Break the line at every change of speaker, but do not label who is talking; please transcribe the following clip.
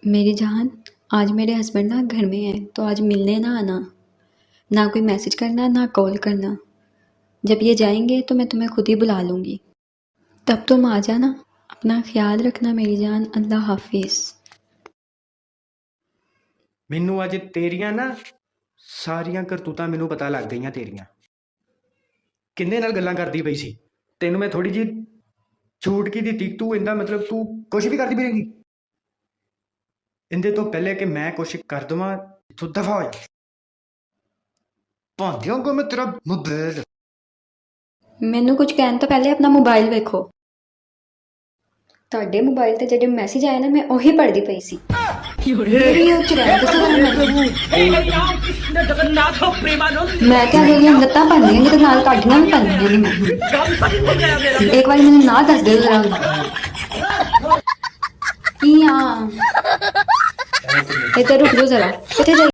मेरी जान, आज मेरे हस्बैंड ना घर में है तो आज मिलने ना आना। ना कोई मैसेज करना ना कॉल करना। जब ये जाएंगे तो मैं तुम्हें खुद ही बुला लूँगी। तब तुम आ जाना। अपना ख्याल रखना मेरी जान। अल्लाह हाफिज़।
ਮੈਨੂੰ ਅੱਜ ਤੇਰੀਆਂ ਨਾ ਸਾਰੀਆਂ ਕਰਤੂਤਾਂ ਮੈਨੂੰ ਪਤਾ ਲੱਗ ਗਈਆਂ ਤੇਰੀਆਂ। ਕਿੰਨੇ ਨਾਲ ਗੱਲਾਂ ਕਰਦੀ ਪਈ ਸੀ। ਤੈਨੂੰ ਮੈਂ ਥੋੜੀ ਜੀ ਛੂਟ ਕੀ ਦਿੱਤੀ, ਤੂੰ ਇੰਦਾ ਮਤਲਬ ਤੂੰ ਕੁਝ ਵੀ ਕਰਦੀ ਫਿਰੇਂਗੀ। ਇੰਦੇ ਤੋਂ ਪਹਿਲੇ ਕਿ ਮੈਂ ਕੁਛ ਕਰ ਦਵਾਂ ਤੂੰ ਦਫਾ ਹੋ ਜਾ। ਭਾਂਦਿਆਂ ਕੋ ਮੈਂ ਤੇਰਾ ਮੋਬਾਈਲ।
ਮੈਨੂੰ ਕੁਝ ਕਹਿਣ ਤੋਂ ਪਹਿਲੇ ਆਪਣਾ ਮੋਬਾਈਲ ਵੇਖੋ। ਤੁਹਾਡੇ ਮੋਬਾਈਲ ਤੇ ਜਿਹੜੇ ਮੈਸੇਜ ਆਏ ਨਾ ਮੈਂ ਉਹੀ ਪੜ੍ਹਦੀ ਪਈ ਸੀ। ਮੇਰੀ ਉਹ ਚੁਰਾਈ ਦੱਸੋ ਮੈਂ ਕਿਹਾ ਜਿਹੜੀਆਂ ਲੱਤਾਂ ਬਣਦੀਆਂ ਨੇ ਤੇ ਨਾਲ ਕਾਢੀਆਂ ਵੀ ਬਣਦੀਆਂ ਨੇ ਮੈਂ। ਇੱਕ ਵਾਰੀ ਮੈਨੂੰ ਨਾ ਦੱਸ ਦਿਓ ਜ਼ਰਾ। ਕੀ ਆ ਇੱਧਰ ਰੁਕ ਜਾਓ ਜ਼ਰਾ। ਕਿੱਥੇ